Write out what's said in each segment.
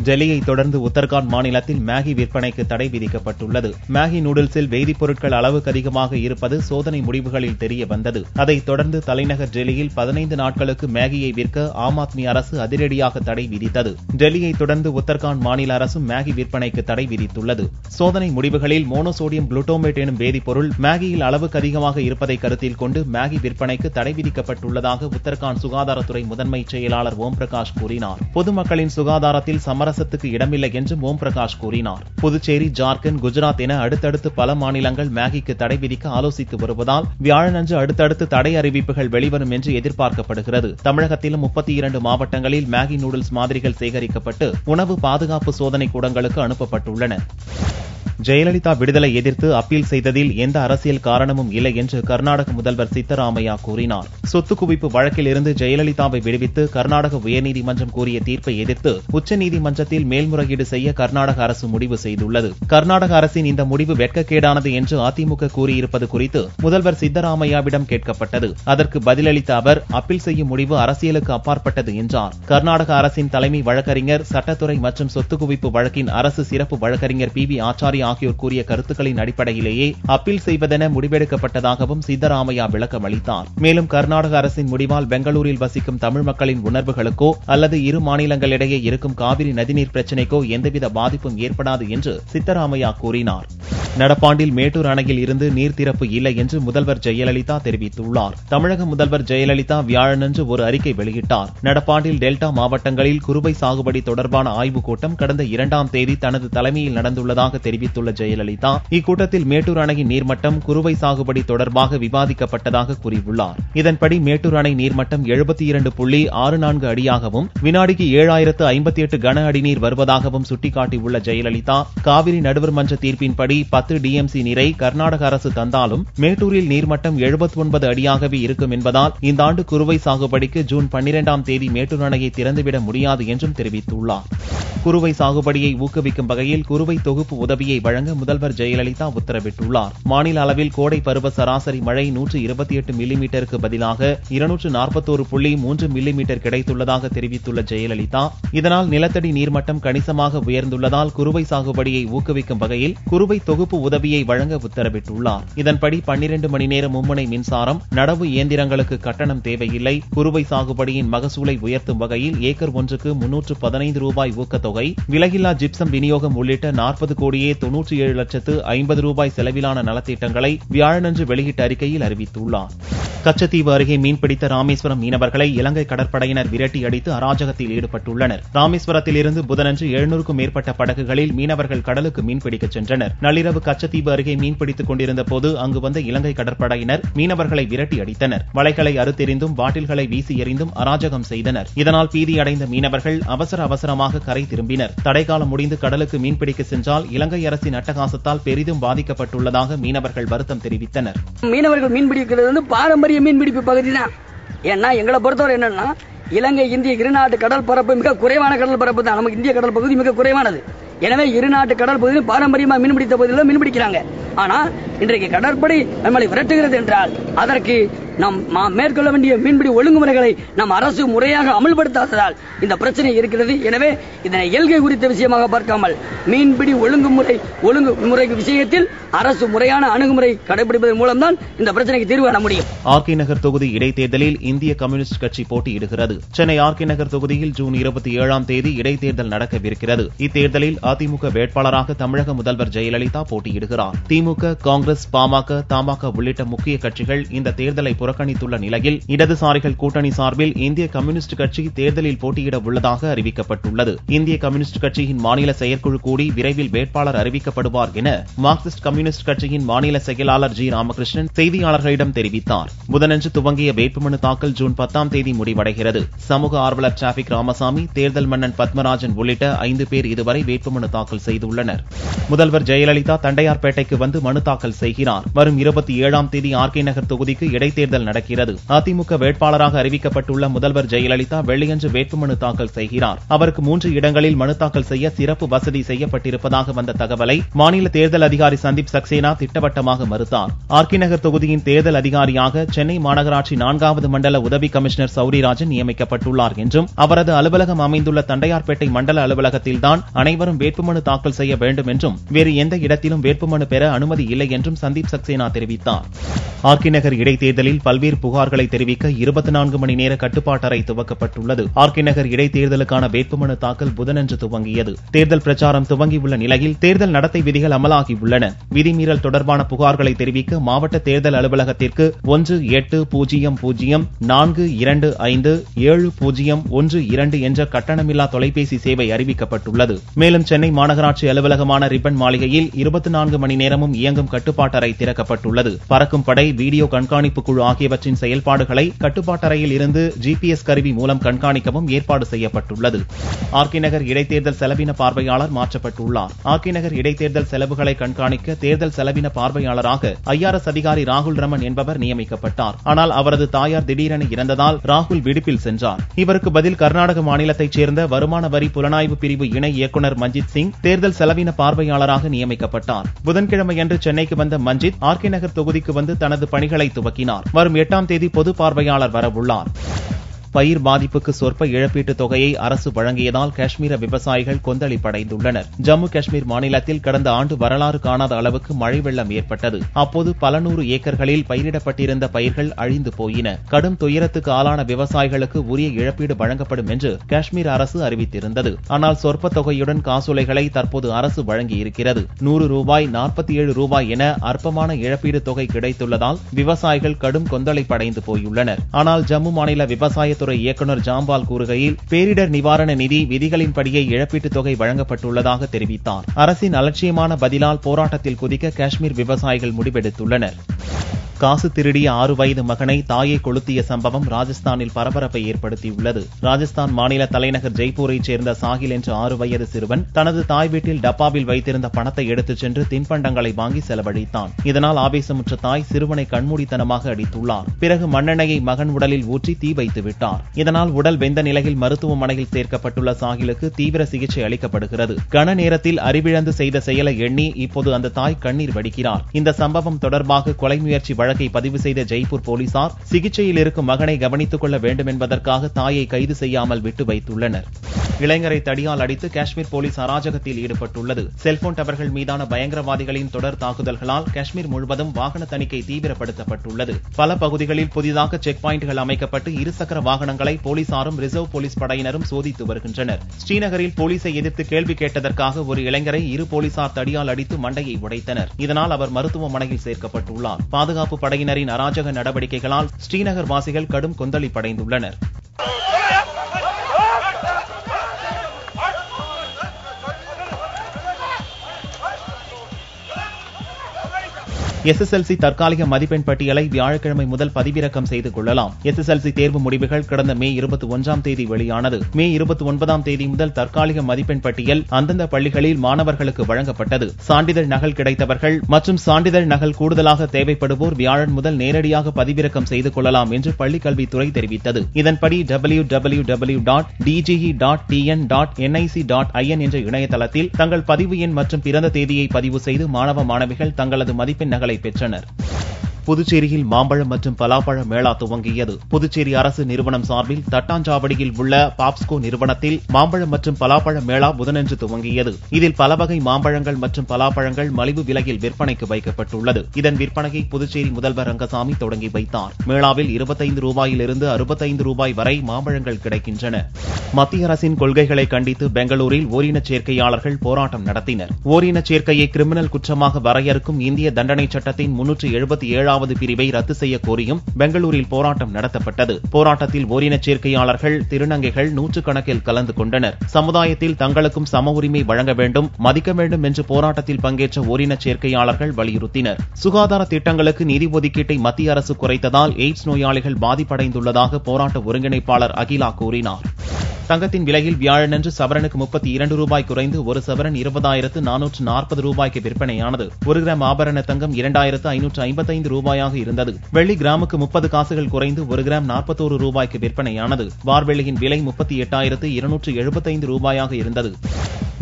டெல்லியை தொடர்ந்து உத்தரகாண்ட் மாநிலத்தில் மேகி விற்பனைக்கு தடை விதிக்கப்பட்டுள்ளது. மேகி நூடுல்ஸில் வேதிப்பொருட்கள் அளவுக்கு அதிகமாக இருப்பது சோதனை முடிவுகளில் தெரிய வந்தது. அதைத் தொடர்ந்து தலைநகர் டெல்லியில் 15 நாட்களுக்கு மேகியை விற்க ஆம் ஆத்மி அரசு அதிரடியாக தடை விதித்தது. டெல்லியை தொடர்ந்து உத்தரகாண்ட் மாநில அரசும் மேகி விற்பனைக்கு தடை விதித்துள்ளது. சோதனை முடிவுகளில் மோனோசோடியம் குளுட்டோமேட் எனும் வேதிப்பொருள் மேகியில் அளவுக்கு அதிகமாக இருப்பதை கருத்தில் கொண்டு மேகி விற்பனைக்கு தடை விதிக்கப்பட்டுள்ளதாக உத்தரகாண்ட் சுகாதாரத்துறை முதன்மை செயலாளர் ஓம் பிரகாஷ் கூறினார். பொதுமக்களின் சுகாதாரத்தில் சமரசத்துக்கு இடமில்லை என்றும் ஓம் பிரகாஷ் கூறினார். புதுச்சேரி, ஜார்க்கண்ட், குஜராத் என அடுத்தடுத்து பல மாநிலங்கள் மேகிக்கு தடை விதிக்க ஆலோசித்து வருவதால் வியாழனன்று அடுத்தடுத்து தடை அறிவிப்புகள் வெளிவரும் என்று எதிர்பார்க்கப்படுகிறது. தமிழகத்திலும் 32 மாவட்டங்களில் மேகி நூடுல்ஸ் மாதிரிகள் சேகரிக்கப்பட்டு உணவு பாதுகாப்பு சோதனை கூடங்களுக்கு அனுப்பப்பட்டுள்ளன. ஜெயலலிதா விடுதலை எதிர்த்து அப்பீல் செய்ததில் எந்த அரசியல் காரணமும் இல்லை என்று கர்நாடக முதல்வர் சித்தராமையா கூறினார். சொத்து குவிப்பு வழக்கில் இருந்து ஜெயலலிதாவை விடுவித்து கர்நாடக உயர்நீதிமன்றம் கூறிய தீர்ப்பை எதிர்த்து உச்சநீதிமன்றத்தில் மேல்முறையீடு செய்ய கர்நாடக அரசு முடிவு செய்துள்ளது. கர்நாடக அரசின் இந்த முடிவு வெட்கக்கேடானது என்று அதிமுக கூறியிருப்பது குறித்து முதல்வர் சித்தராமையாவிடம் கேட்கப்பட்டது. அதற்கு பதிலளித்த அவர், அப்பீல் செய்யும் முடிவு அரசியலுக்கு அப்பாற்பட்டது என்றார். கர்நாடக அரசின் தலைமை வழக்கறிஞர், சட்டத்துறை மற்றும் சொத்து குவிப்பு வழக்கின் அரசு சிறப்பு வழக்கறிஞர் PV ஆச்சாரி ஆகியோர் கூறிய கருத்துக்களின் அடிப்படையிலேயே அப்பீல் செய்வதென முடிவெடுக்கப்பட்டதாகவும் சித்தராமையா விளக்கம் அளித்தார். மேலும் கர்நாடக அரசின் முடிவால் பெங்களூரில் வசிக்கும் தமிழ் மக்களின் உணர்வுகளுக்கோ அல்லது இரு மாநிலங்களிடையே இருக்கும் காவிரி நதிநீர் பிரச்சினைக்கோ எந்தவித பாதிப்பும் ஏற்படாது என்று சித்தராமையா கூறினார். நடப்பாண்டில் மேட்டூர் அணையில் இருந்து நீர் திறப்பு இல்லை என்று முதல்வர் ஜெயலலிதா தெரிவித்துள்ளார். தமிழக முதல்வர் ஜெயலலிதா வியாழனன்று ஒரு அறிக்கை வெளியிட்டார். நடப்பாண்டில் டெல்டா மாவட்டங்களில் குறுவை சாகுபடி தொடர்பான ஆய்வுக் கூட்டம் கடந்த 2ஆம் தேதி தனது தலைமையில் நடந்துள்ளதாக தெரிவித்துள்ள ஜெயலலிதா, இக்கூட்டத்தில் மேட்டூர் அணையின் நீர்மட்டம் குறுவை சாகுபடி தொடர்பாக விவாதிக்கப்பட்டதாக கூறியுள்ளார். இதன்படி மேட்டூர் அணை நீர்மட்டம் 72.64 அடியாகவும் வினாடிக்கு 7058 கன அடி நீர் வருவதாகவும் சுட்டிக்காட்டியுள்ள ஜெயலலிதா, காவிரி நடுவர் மன்ற தீர்ப்பின்படி 10 DMC நீரை கர்நாடக அரசு தந்தாலும் மேட்டூரில் நீர்மட்டம் 79 அடியாகவே இருக்கும் என்பதால் இந்த ஆண்டு குறுவை சாகுபடிக்கு ஜூன் 12ஆம் தேதி மேட்டூர் அணையை திறந்துவிட முடியாது என்றும் தெரிவித்துள்ளார். குறுவை சாகுபடியை ஊக்குவிக்கும் வகையில் குறுவை தொகுப்பு உதவியை வழங்க முதல்வர் ஜெயலலிதா உத்தரவிட்டுள்ளார். மாநில அளவில் கோடை பருவ சராசரி மழை 128 மில்லிமீட்டருக்கு பதிலாக 241.3 மில்லிமீட்டர் கிடைத்துள்ளதாக தெரிவித்துள்ள ஜெயலலிதா, இதனால் நிலத்தடி நீர்மட்டம் கணிசமாக உயர்ந்துள்ளதால் குறுவை சாகுபடியை ஊக்குவிக்கும் வகையில் குறுவை தொகுப்பு உதவியை வழங்க உத்தரவிட்டுள்ளார். இதன்படி 12 மணி நேர மும்முனை மின்சாரம், நடவு இயந்திரங்களுக்கு கட்டணம் தேவையில்லை, குறுவை சாகுபடியின் மகசூலை உயர்த்தும் வகையில் ஏக்கர் ஒன்றுக்கு 315 ரூபாய் ஊக்கத்தொகை, விலையில்லா ஜிப்சம் விநியோகம் உள்ளிட்ட 40,97,50,000 ரூபாய் செலவிலான நலத்திட்டங்களை வியாழனன்று வெளியிட்ட அறிக்கையில் அறிவித்துள்ளார். கச்சத்தீவு அருகே மீன்பிடித்த ராமேஸ்வரம் மீனவர்களை இலங்கை கடற்படையினர் விரட்டி அடித்து அராஜகத்தில் ஈடுபட்டுள்ளனர். ராமேஸ்வரத்தில் இருந்து புதனன்று 700க்கும் மேற்பட்ட படகுகளில் மீனவர்கள் கடலுக்கு மீன்பிடிக்கச் சென்றனர். நள்ளிரவு கச்சத்தீவு அருகே மீன்பிடித்துக் கொண்டிருந்த போது அங்கு வந்த இலங்கை கடற்படையினர் மீனவர்களை விரட்டி அடித்தனர். வலைகளை அறுத்தெறிந்தும் பாட்டில்களை வீசி எறிந்தும் அராஜகம் செய்தனர். இதனால் பீதியடைந்த மீனவர்கள் அவசரமாக கரை திரும்பினர். தடைக்காலம் முடிந்து கடலுக்கு மீன்பிடிக்க சென்றால் இலங்கை அரசின் அட்டகாசத்தால் பெரிதும் பாதிக்கப்பட்டுள்ளதாக மீனவர்கள் வருத்தம் தெரிவித்தனர். மீனவர்கள் மீன்பிடிக்கிறது பாரம்பரிய மீன்பிடிப்பு பகுதி தான். ஏன்னா எங்களை பொறுத்தவரை என்னன்னா, இலங்கை இந்திய இருநாட்டு கடல் பரப்பு மிக குறைவான கடல் பரப்பு தான். நமக்கு இந்திய கடல் பகுதி மிக குறைவானது. எனவே இருநாட்டு கடல் பகுதியில் பாரம்பரியமாக மீன்பிடித்த பகுதியில் மீன்பிடிக்கிறாங்க. ஆனா இன்றைக்கு கடற்படை நம்மளை விரட்டுகிறது என்றால் அதற்கு நாம் மேற்கொள்ள வேண்டிய மீன்பிடி ஒழுங்குமுறைகளை நம் அரசு முறையாக அமல்படுத்தாததால் இந்த பிரச்சனை இருக்கிறது. எனவே இதனை இயல்கை குறித்த விஷயமாக பார்க்காமல் மீன்பிடி ஒழுங்குமுறை விஷயத்தில் அரசு முறையான அணுகுமுறை கடைபிடிப்பதன் மூலம்தான் இந்த பிரச்சனைக்கு தீர்வு காண முடியும். ஆர்கே நகர் தொகுதி இடைத்தேர்தலில் இந்திய கம்யூனிஸ்ட் கட்சி போட்டியிடுகிறது. சென்னை ஆர்கே நகர் தொகுதியில் ஜூன் 27ஆம் தேதி இடைத்தேர்தல் நடக்கவிருக்கிறது. இத்தேர்தலில் அதிமுக வேட்பாளராக தமிழக முதல்வர் ஜெயலலிதா போட்டியிடுகிறார். திமுக, காங்கிரஸ், பாமக, தமாக உள்ளிட்ட முக்கிய கட்சிகள் இந்த தேர்தலை புறக்கணித்துள்ள நிலையில் இடதுசாரிகள் கூட்டணி சார்பில் இந்திய கம்யூனிஸ்ட் கட்சி தேர்தலில் போட்டியிட உள்ளதாக அறிவிக்கப்பட்டுள்ளது. இந்திய கம்யூனிஸ்ட் கட்சியின் மாநில செயற்குழு கூடி விரைவில் வேட்பாளர் அறிவிக்கப்படுவார் என மார்க்சிஸ்ட் கம்யூனிஸ்ட் கட்சியின் மாநில செயலாளர் G. ராமகிருஷ்ணன் செய்தியாளர்களிடம் தெரிவித்தார். புதனன்று துவங்கிய வேட்புமனு தாக்கல் ஜூன் 10ஆம் தேதி முடிவடைகிறது. சமூக ஆர்வலர் டிராபிக் ராமசாமி, தேர்தல் மன்னன் பத்மராஜன் உள்ளிட்ட 5 பேர் இதுவரை வேட்புமனு தாக்கல் செய்துள்ளனர். முதல்வர் ஜெயலலிதா தண்டையார்பேட்டைக்கு வந்து மனு தாக்கல் செய்கிறார். வரும் 27ஆம் தேதி ஆர்கே நகர் தொகுதிக்கு இடைத்தேர்தல் நடக்கிறது. அதிமுக வேட்பாளராக அறிவிக்கப்பட்டுள்ள முதல்வர் ஜெயலலிதா வெள்ளியன்று வேட்புமனு தாக்கல் செய்கிறார். அவருக்கு 3 இடங்களில் மனு தாக்கல் செய்ய சிறப்பு வசதி செய்யப்பட்டிருப்பதாக வந்த தகவலை மாநில தேர்தல் அதிகாரி சந்தீப் சக்சேனா திட்டவட்டமாக மறுத்தார். ஆர்கே நகர் தொகுதியின் தேர்தல் அதிகாரியாக சென்னை மாநகராட்சி 4வது மண்டல உதவி கமிஷனர் சௌரிராஜன் நியமிக்கப்பட்டுள்ளார் என்றும் அவரது அலுவலகம் அமைந்துள்ள தண்டையார்பேட்டை மண்டல அலுவலகத்தில்தான் அனைவரும் வேட்புமனு தாக்கல் செய்ய வேண்டும் என்றும் வேறு எந்த இடத்திலும் வேட்புமனு பெற அனுமதி இல்லை என்றும் சந்தீப் சக்சேனா தெரிவித்தார். ஆர்கே நகர் இடைத்தேர்தலில் பல்வேறு புகார்களை தெரிவிக்க 24 மணி நேர கட்டுப்பாட்டறை துவக்கப்பட்டுள்ளது. ஆர்கே நகர் இடைத்தேர்தலுக்கான வேட்புமனு தாக்கல் புதனன்று துவங்கியது. தேர்தல் பிரச்சாரம் துவங்கியுள்ள நிலையில் தேர்தல் நடத்தை விதிகள் அமலாகியுள்ளன. விதிமீறல் தொடர்பான புகார்களை தெரிவிக்க மாவட்ட தேர்தல் அலுவலகத்திற்கு 180042570112 என்ற கட்டணமில்லா தொலைபேசி சேவை அறிவிக்கப்பட்டுள்ளது. மேலும் சென்னை மாநகராட்சி அலுவலகமான ரிப்பன் மாளிகையில் 24 மணி நேரமும் இயங்கும் கட்டுப்பாட்டறை திறக்கப்பட்டுள்ளது. பறக்கும் படை, வீடியோ கண்காணிப்பு குழு ஆகியவற்றின் செயல்பாடுகளை கட்டுப்பாட்டறையில் இருந்து GPS கருவி மூலம் கண்காணிக்கவும் ஏற்பாடு செய்யப்பட்டுள்ளது. ஆர்கே நகர் இடைத்தேர்தல் செலவின பார்வையாளர் மாற்றப்பட்டுள்ளார். ஆர்கே நகர் இடைத்தேர்தல் செலவுகளை கண்காணிக்க தேர்தல் செலவின பார்வையாளராக IRS அதிகாரி ராகுல் ரமன் என்பவர் நியமிக்கப்பட்டார். ஆனால் அவரது தாயார் திடீரென இறந்ததால் ராகுல் விடுப்பில் சென்றார். இவருக்கு பதில் கர்நாடக மாநிலத்தைச் சேர்ந்த வருமான வரி புலனாய்வு பிரிவு இணை இயக்குநர் மஞ்சித் சிங் தேர்தல் செலவின பார்வையாளராக நியமிக்கப்பட்டார். புதன்கிழமையன்று சென்னைக்கு வந்த மஞ்சித் ஆர்கே நகர் தொகுதிக்கு வந்து தனது பணிகளை துவக்கினார். வரும் 8ஆம் தேதி பொது பார்வையாளர் வரவுள்ளார். பயிர் பாதிப்புக்கு சொற்ப இழப்பீட்டுத் தொகையை அரசு வழங்கியதால் காஷ்மீர விவசாயிகள் கொந்தளிப்படைந்துள்ளனர். ஜம்மு காஷ்மீர் மாநிலத்தில் கடந்த ஆண்டு வரலாறு காணாத அளவுக்கு மழை வெள்ளம் ஏற்பட்டது. அப்போது பல நூறு ஏக்கர்களில் பயிரிடப்பட்டிருந்த பயிர்கள் அழிந்து போயின. கடும் துயரத்துக்கு ஆளான விவசாயிகளுக்கு உரிய இழப்பீடு வழங்கப்படும் என்று காஷ்மீர் அரசு அறிவித்திருந்தது. ஆனால் சொற்ப தொகையுடன் காசோலைகளை தற்போது அரசு வழங்கியிருக்கிறது. 100 ரூபாய், 47 ரூபாய் என அற்பமான இழப்பீடு தொகை கிடைத்துள்ளதால் விவசாயிகள் கடும் கொந்தளிப்படைந்து போயுள்ளனர். ஆனால் ஜம்மு மாநில விவசாய துறை இயக்குநர் ஜாம்பால் கூறுகையில் பேரிடர் நிவாரண நிதி விதிகளின்படியே இழப்பீட்டுத் தொகை வழங்கப்பட்டுள்ளதாக தெரிவித்தார். அரசின் அலட்சியமான பதிலால் போராட்டத்தில் குதிக்க காஷ்மீர் விவசாயிகள் முடிவெடுத்துள்ளனர். காசு திருடிய 6 வயது மகனை தாயை கொளுத்திய சம்பவம் ராஜஸ்தானில் பரபரப்பை ஏற்படுத்தியுள்ளது. ராஜஸ்தான் மாநில தலைநகர் ஜெய்ப்பூரைச் சேர்ந்த சாகில் என்ற 6 வயது சிறுவன் தனது தாய் வீட்டில் டப்பாவில் வைத்திருந்த பணத்தை எடுத்துச் சென்று தின்பண்டங்களை வாங்கி செலவழித்தான். இதனால் ஆவேசமுற்ற தாய் சிறுவனை கண்மூடித்தனமாக அடித்துள்ளார். பிறகு மண்ணெண்ணெயை மகன் உடலில் ஊற்றி தீ வைத்து விட்டார். இதனால் உடல் வெந்த நிலையில் மருத்துவமனையில் சேர்க்கப்பட்டுள்ள சாகிலுக்கு தீவிர சிகிச்சை அளிக்கப்படுகிறது. கன நேரத்தில் அறிவிழந்து செய்த செயலை எண்ணி இப்போது அந்த தாய் கண்ணீர் வடிக்கிறார். இந்த சம்பவம் தொடர்பாக கொலை முயற்சி வழக்கை பதிவு செய்த ஜெய்ப்பூர் போலீசார் சிகிச்சையில் இருக்கும் மகனை கவனித்துக் கொள்ள வேண்டும் என்பதற்காக தாயை கைது செய்யாமல் விட்டு வைத்துள்ளனர். இளைஞரை தடியால் அடித்து காஷ்மீர் போலீஸ் அராஜகத்தில் ஈடுபட்டுள்ளது. செல்போன் டவர்கள் மீதான பயங்கரவாதிகளின் தொடர் தாக்குதல்களால் காஷ்மீர் முழுவதும் வாகன தணிக்கை தீவிரப்படுத்தப்பட்டுள்ளது. பல பகுதிகளில் புதிதாக செக் பாயிண்டுகள் அமைக்கப்பட்டு இருசக்கர வாகனங்களை போலீசாரும் ரிசர்வ் போலீஸ் படையினரும் சோதித்து வருகின்றனர். ஸ்ரீநகரில் போலீசை எதிர்த்து கேள்வி கேட்டதற்காக ஒரு இளைஞரை 2 போலீசார் தடியால் அடித்து மண்டையை உடைத்தனர். இதனால் அவர் மருத்துவமனையில் சேர்க்கப்பட்டுள்ளார். பாதுகாப்பு படையினரின் அராஜக நடவடிக்கைகளால் ஸ்ரீநகர் வாசிகள் கடும் கொந்தளிப்படைந்துள்ளனர். SSLC தற்காலிக மதிப்பெண் பட்டியலை வியாழக்கிழமை முதல் பதிவிறக்கம் செய்து கொள்ளலாம். SSLC தேர்வு முடிவுகள் கடந்த மே 21ஆம் தேதி வெளியானது. மே 29ஆம் தேதி முதல் தற்காலிக மதிப்பெண் பட்டியல் அந்தந்த பள்ளிகளில் மாணவர்களுக்கு வழங்கப்பட்டது. சான்றிதழ் நகல் கிடைத்தவர்கள் மற்றும் சான்றிதழ் நகல் கூடுதலாக தேவைப்படுவோர் வியாழன் முதல் நேரடியாக பதிவிறக்கம் செய்து கொள்ளலாம் என்று பள்ளிக்கல்வித்துறை தெரிவித்தது. இதன்படி www.dge.tn.nic.in என்ற இணையதளத்தில் தங்கள் பதிவு எண் மற்றும் பிறந்த தேதியை பதிவு செய்து மாணவ மாணவிகள் தங்களது மதிப்பெண் நகலை பெற்றனர். புதுச்சேரியில் மாம்பழம் மற்றும் பலாப்பழ மேளா துவங்கியது. புதுச்சேரி அரசு நிறுவனம் சார்பில் தட்டாஞ்சாவடியில் உள்ள பாப்ஸ்கோ நிறுவனத்தில் மாம்பழம் மற்றும் பலாப்பழ மேளா புதனன்று துவங்கியது. இதில் பல வகை மாம்பழங்கள் மற்றும் பலாப்பழங்கள் மலிவு விலையில் விற்பனைக்கு வைக்கப்பட்டுள்ளது. இதன் விற்பனையை புதுச்சேரி முதல்வர் ரங்கசாமி தொடங்கி வைத்தார். மேளாவில் 25 ரூபாயிலிருந்து 65 ரூபாய் வரை மாம்பழங்கள் கிடைக்கின்றன. மத்திய அரசின் கொள்கைகளை கண்டித்து பெங்களூரில் ஓரினச் சேர்க்கையாளர்கள் போராட்டம் நடத்தினர். ஓரினச் சேர்க்கையை கிரிமினல் குற்றமாக வரையறுக்கும் இந்திய தண்டனை சட்டத்தின் 377 பிரிவை ரத்து செய்ய கோரியும் பெங்களூரில் போராட்டம் நடத்தப்பட்டது. போராட்டத்தில் ஓரினச் சேர்க்கையாளர்கள், திருநங்கைகள் நூற்றுக்கணக்கில் கலந்து கொண்டனர். சமுதாயத்தில் தங்களுக்கும் சம உரிமை வழங்க வேண்டும், மதிக்க வேண்டும் என்று போராட்டத்தில் பங்கேற்ற ஓரினச் சேர்க்கையாளர்கள் வலியுறுத்தினர். சுகாதார திட்டங்களுக்கு நிதி ஒதுக்கீட்டை மத்திய அரசு குறைத்ததால் எய்ட்ஸ் நோயாளிகள் பாதிப்படைந்துள்ளதாக போராட்ட ஒருங்கிணைப்பாளர் அகிலா கூறினார். தங்கத்தின் விலையில் வியாழனன்று சவரனுக்கு 32 ரூபாய் குறைந்து ஒரு சவரன் 20,440 ரூபாய்க்கு விற்பனையானது. 1 கிராம் ஆபரண தங்கம் 2,555 ரூபாயாக இருந்தது. வெள்ளி கிராமுக்கு 30 காசுகள் குறைந்து 1 கிராம் 41 ரூபாய்க்கு விற்பனையானது. வார்வெள்ளியின் விலை 38,275 ரூபாயாக இருந்தது.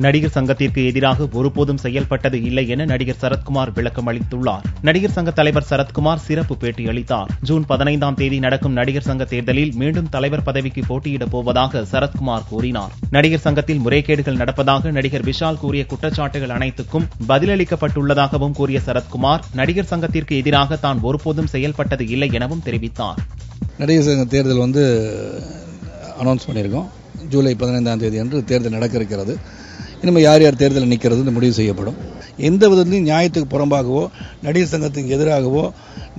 நடிகர் சங்கத்திற்கு எதிராக ஒருபோதும் செயல்பட்டது இல்லை என நடிகர் சரத்குமார் விளக்கம் அளித்துள்ளார். நடிகர் சங்க தலைவர் சரத்குமார் சிறப்பு பேட்டியளித்தார். ஜூன் 15ஆம் தேதி நடக்கும் நடிகர் சங்க தேர்தலில் மீண்டும் தலைவர் பதவிக்கு போட்டியிடப் போவதாக சரத்குமார் கூறினார். நடிகர் சங்கத்தில் முறைகேடுகள் நடப்பதாக நடிகர் விஷால் கூறிய குற்றச்சாட்டுகள் அனைத்துக்கும் பதிலளிக்கப்பட்டுள்ளதாகவும் கூறிய சரத்குமார், நடிகர் சங்கத்திற்கு எதிராக தான் ஒருபோதும் செயல்பட்டது இல்லை எனவும் தெரிவித்தார். நடிகர் சங்க தேர்தல் அனௌன்ஸ் பண்ணியிருக்கோம். ஜூலை 15ஆம் தேதி அன்று தேர்தல் நடக்க இருக்கிறது. இனிமேல் யார் யார் தேர்தலில் நிற்கிறது முடிவு செய்யப்படும். எந்த விதத்திலும் நியாயத்துக்கு புறம்பாகவோ நடிகர் சங்கத்துக்கு எதிராகவோ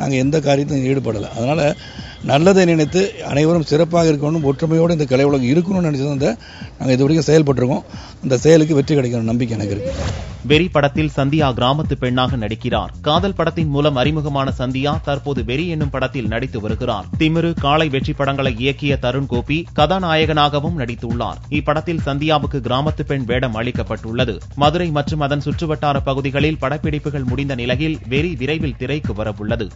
நாங்கள் எந்த காரியத்திலும் ஈடுபடலை. அதனால் நல்லதை நினைத்து அனைவரும் சிறப்பாக இருக்கணும், ஒற்றுமையோடு இந்த கலை உலகம் இருக்கணும்னு நினைச்சது நாங்கள் இது வரைக்கும் செயல்பட்டுருக்கோம். அந்த செயலுக்கு வெற்றி கிடைக்கணும் நம்பிக்கை எனக்கு இருக்கு. வெறி படத்தில் சந்தியா கிராமத்து பெண்ணாக நடிக்கிறார். காதல் படத்தின் மூலம் அறிமுகமான சந்தியா தற்போது வெறி என்னும் படத்தில் நடித்து வருகிறார். திமிரு, காளை வெற்றி படங்களை இயக்கிய தருண் கோபி கதாநாயகனாகவும் நடித்துள்ளார். இப்படத்தில் சந்தியாவுக்கு கிராமத்து பெண் வேடம் அளிக்கப்பட்டுள்ளது. மதுரை மற்றும் அதன் சுற்றுவட்டார பகுதிகளில் படப்பிடிப்புகள் முடிந்த நிலையில் வெறி விரைவில் திரைக்கு வரவுள்ளது.